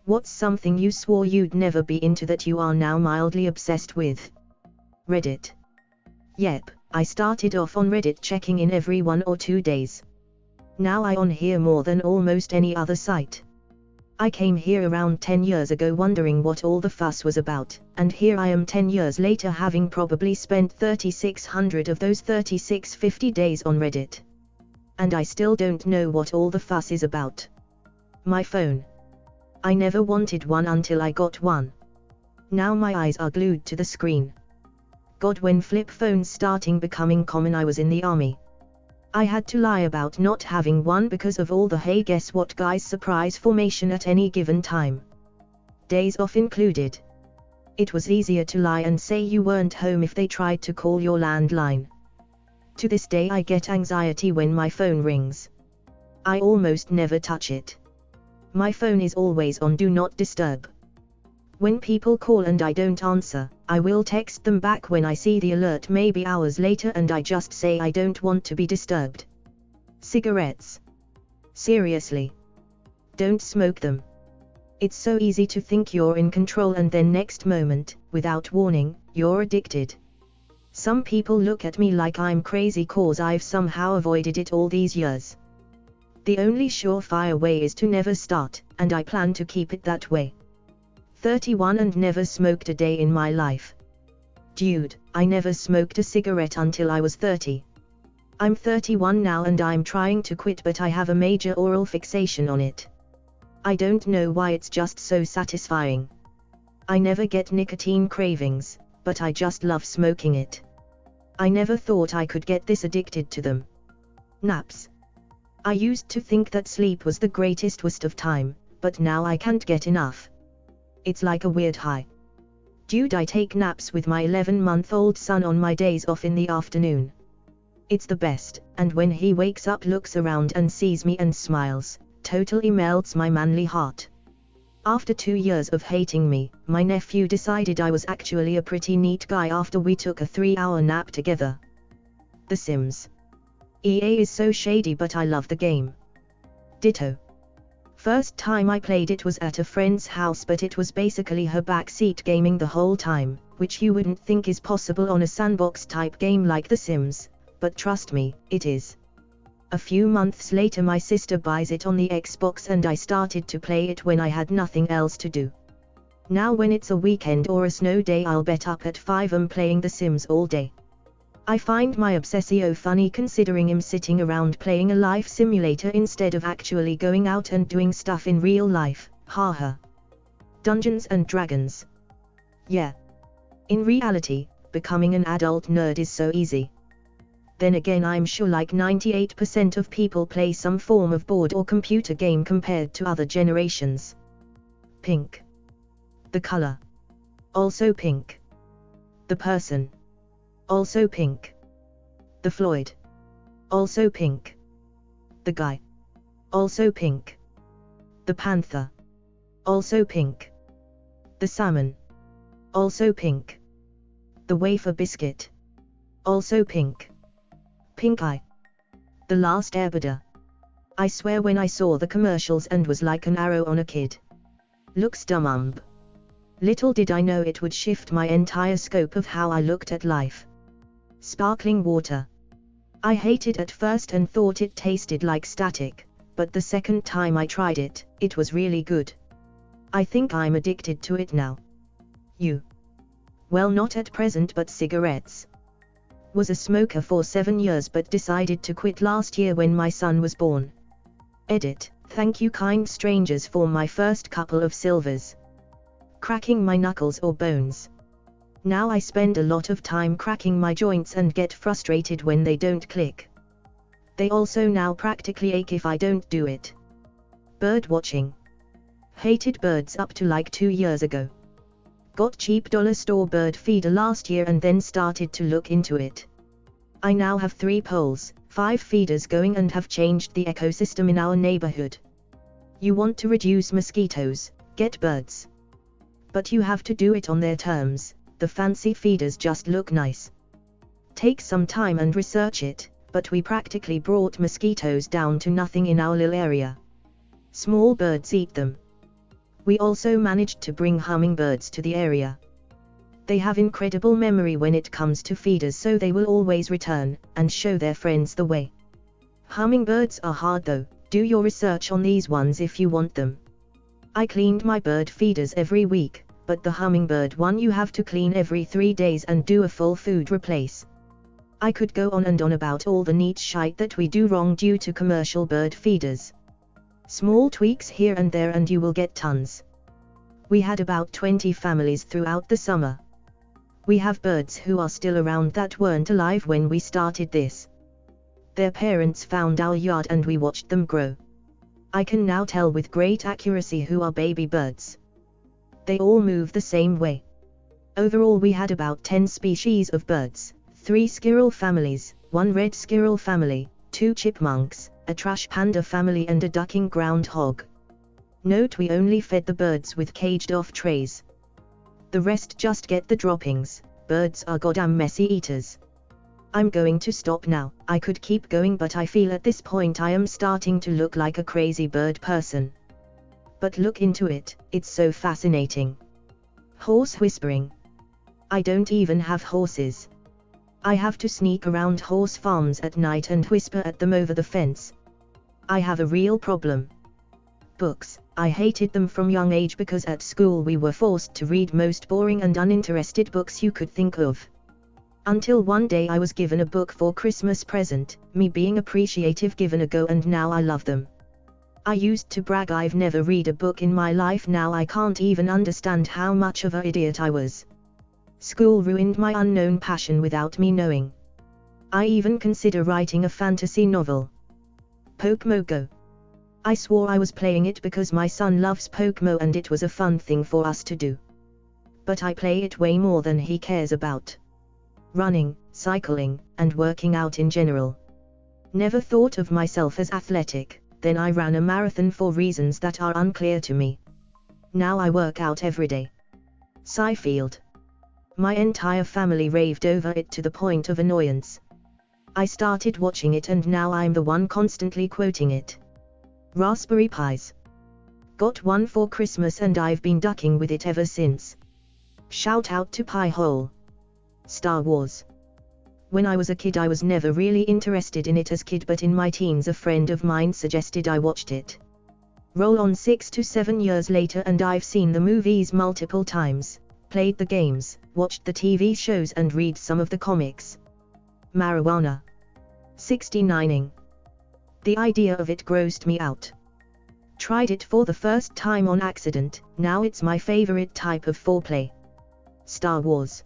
What's something you swore you'd never be into that you are now mildly obsessed with? Reddit. Yep, I started off on Reddit checking in every 1 or 2 days. Now I on here more than almost any other site. I came here around 10 years ago wondering what all the fuss was about, and here I am 10 years later having probably spent 3,600 of those 3,650 days on Reddit. And I still don't know what all the fuss is about. My phone. I never wanted one until I got one. Now my eyes are glued to the screen. God, when flip phones starting becoming common I was in the army. I had to lie about not having one because of all the hey guess what guys surprise formation at any given time. Days off included. It was easier to lie and say you weren't home if they tried to call your landline. To this day I get anxiety when my phone rings. I almost never touch it. My phone is always on do not disturb. When people call and I don't answer, I will text them back when I see the alert maybe hours later and I just say I don't want to be disturbed. Cigarettes. Seriously. Don't smoke them. It's so easy to think you're in control and then next moment, without warning, you're addicted. Some people look at me like I'm crazy cause I've somehow avoided it all these years. The only surefire way is to never start, and I plan to keep it that way. 31 and never smoked a day in my life. Dude, I never smoked a cigarette until I was 30. I'm 31 now and I'm trying to quit but I have a major oral fixation on it. I don't know why it's just so satisfying. I never get nicotine cravings, but I just love smoking it. I never thought I could get this addicted to them. Naps. I used to think that sleep was the greatest waste of time, but now I can't get enough. It's like a weird high. Dude, I take naps with my 11-month-old son on my days off in the afternoon. It's the best, and when he wakes up looks around and sees me and smiles, totally melts my manly heart. After 2 years of hating me, my nephew decided I was actually a pretty neat guy after we took a 3-hour nap together. The Sims. EA is so shady but I love the game. Ditto. First time I played it was at a friend's house but it was basically her backseat gaming the whole time, which you wouldn't think is possible on a sandbox type game like The Sims, but trust me, it is. A few months later my sister buys it on the Xbox and I started to play it when I had nothing else to do. Now when it's a weekend or a snow day I'll bet up at 5 am playing The Sims all day. I find my obsessio funny considering him sitting around playing a life simulator instead of actually going out and doing stuff in real life, haha. Dungeons and Dragons. Yeah. In reality, becoming an adult nerd is so easy. Then again I'm sure like 98% of people play some form of board or computer game compared to other generations. Pink. The color. Also pink. The person. Also pink. The Floyd. Also pink. The guy. Also pink. The panther. Also pink. The salmon. Also pink. The wafer biscuit. Also pink. Pink eye. The Last Airbender. I swear when I saw the commercials and was like an arrow on a kid. Looks dumb. Little did I know it would shift my entire scope of how I looked at life. Sparkling water. I hated it at first and thought it tasted like static, but the second time I tried it, it was really good. I think I'm addicted to it now. You? Well, not at present, but cigarettes. Was a smoker for 7 years but decided to quit last year when my son was born. Edit. Thank you kind strangers for my first couple of silvers. Cracking my knuckles or bones. Now I spend a lot of time cracking my joints and get frustrated when they don't click. They also now practically ache if I don't do it. Bird watching. Hated birds up to like 2 years ago. Got cheap dollar store bird feeder last year and then started to look into it. I now have 3 poles, 5 feeders going and have changed the ecosystem in our neighborhood. You want to reduce mosquitoes, get birds. But you have to do it on their terms. The fancy feeders just look nice. Take some time and research it, but we practically brought mosquitoes down to nothing in our little area. Small birds eat them. We also managed to bring hummingbirds to the area. They have incredible memory when it comes to feeders, so they will always return and show their friends the way. Hummingbirds are hard though, do your research on these ones if you want them. I cleaned my bird feeders every week, but the hummingbird one you have to clean every 3 days and do a full food replace. I could go on and on about all the neat shite that we do wrong due to commercial bird feeders. Small tweaks here and there and you will get tons. We had about 20 families throughout the summer. We have birds who are still around that weren't alive when we started this. Their parents found our yard and we watched them grow. I can now tell with great accuracy who are baby birds. They all move the same way. Overall we had about 10 species of birds, 3 squirrel families, 1 red squirrel family, 2 chipmunks, a trash panda family and a ducking groundhog. Note we only fed the birds with caged off trays. The rest just get the droppings. Birds are goddamn messy eaters. I'm going to stop now. I could keep going but I feel at this point I am starting to look like a crazy bird person. But look into it, it's so fascinating. Horse whispering. I don't even have horses. I have to sneak around horse farms at night and whisper at them over the fence. I have a real problem. Books. I hated them from young age because at school we were forced to read most boring and uninterested books you could think of. Until one day I was given a book for Christmas present, me being appreciative given a go and now I love them. I used to brag I've never read a book in my life, now I can't even understand how much of an idiot I was. School ruined my unknown passion without me knowing. I even consider writing a fantasy novel. Pokemon Go. I swore I was playing it because my son loves Pokemon and it was a fun thing for us to do. But I play it way more than he cares about. Running, cycling, and working out in general. Never thought of myself as athletic, then I ran a marathon for reasons that are unclear to me. Now I work out every day. Seinfeld. My entire family raved over it to the point of annoyance. I started watching it and now I'm the one constantly quoting it. Raspberry Pis. Got one for Christmas and I've been ducking with it ever since. Shout out to Pie Hole. Star Wars. When I was a kid I was never really interested in it as kid, but in my teens a friend of mine suggested I watched it. Roll on 6 to 7 years later and I've seen the movies multiple times, played the games, watched the TV shows and read some of the comics. Marijuana. 69ing. The idea of it grossed me out. Tried it for the first time on accident, now it's my favorite type of foreplay. Star Wars.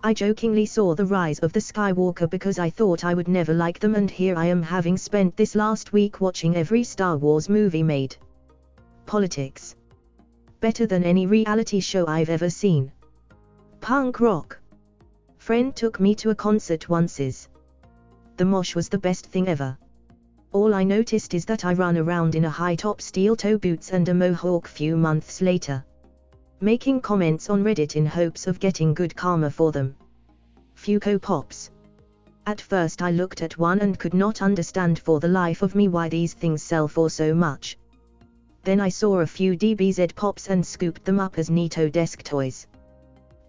I jokingly saw the rise of the Skywalker because I thought I would never like them, and here I am having spent this last week watching every Star Wars movie made. Politics. Better than any reality show I've ever seen. Punk rock. Friend took me to a concert once. The mosh was the best thing ever. All I noticed is that I run around in a high-top steel-toe boots and a mohawk few months later. Making comments on Reddit in hopes of getting good karma for them. Funko Pops. At first I looked at one and could not understand for the life of me why these things sell for so much. Then I saw a few DBZ Pops and scooped them up as neato desk toys.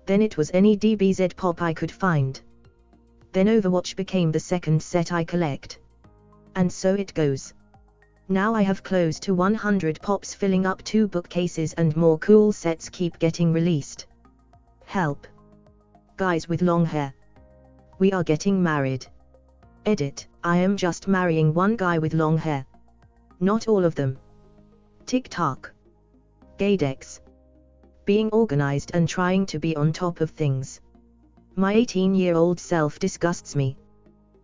Then it was any DBZ Pop I could find. Then Overwatch became the second set I collect. And so it goes. Now I have close to 100 Pops filling up 2 bookcases and more cool sets keep getting released. Help. Guys with long hair. We are getting married. Edit, I am just marrying one guy with long hair. Not all of them. TikTok. Gaydex. Being organized and trying to be on top of things. My 18-year-old self disgusts me.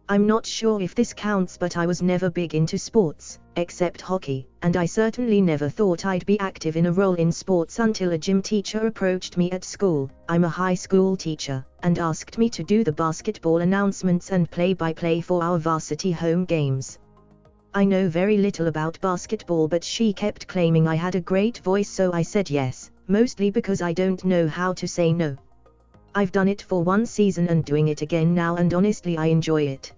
I'm not sure if this counts, but I was never big into sports, except hockey, and I certainly never thought I'd be active in a role in sports until a gym teacher approached me at school. I'm a high school teacher, and asked me to do the basketball announcements and play-by-play for our varsity home games. I know very little about basketball, but she kept claiming I had a great voice, so I said yes, mostly because I don't know how to say no. I've done it for 1 season and doing it again now, and honestly I enjoy it.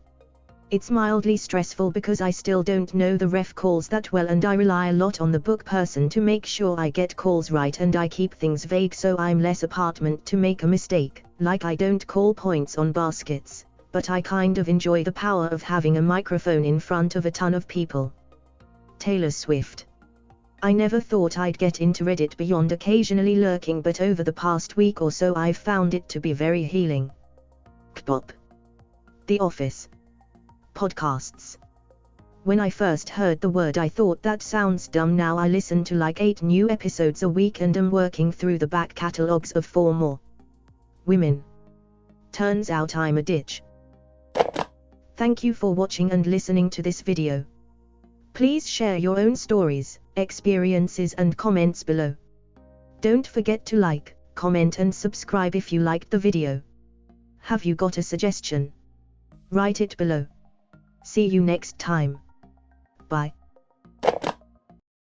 It's mildly stressful because I still don't know the ref calls that well, and I rely a lot on the book person to make sure I get calls right, and I keep things vague so I'm less apartment to make a mistake, like I don't call points on baskets, but I kind of enjoy the power of having a microphone in front of a ton of people. Taylor Swift. I never thought I'd get into Reddit beyond occasionally lurking, but over the past week or so I've found it to be very healing. Kpop. The Office. Podcasts. When I first heard the word I thought that sounds dumb. Now I listen to like 8 new episodes a week and am working through the back catalogs of 4 more. Women. Turns out I'm a ditch. Thank you for watching and listening to this video. Please share your own stories, experiences and comments below. Don't forget to like, comment and subscribe if you liked the video. Have you got a suggestion? Write it below. See you next time. Bye.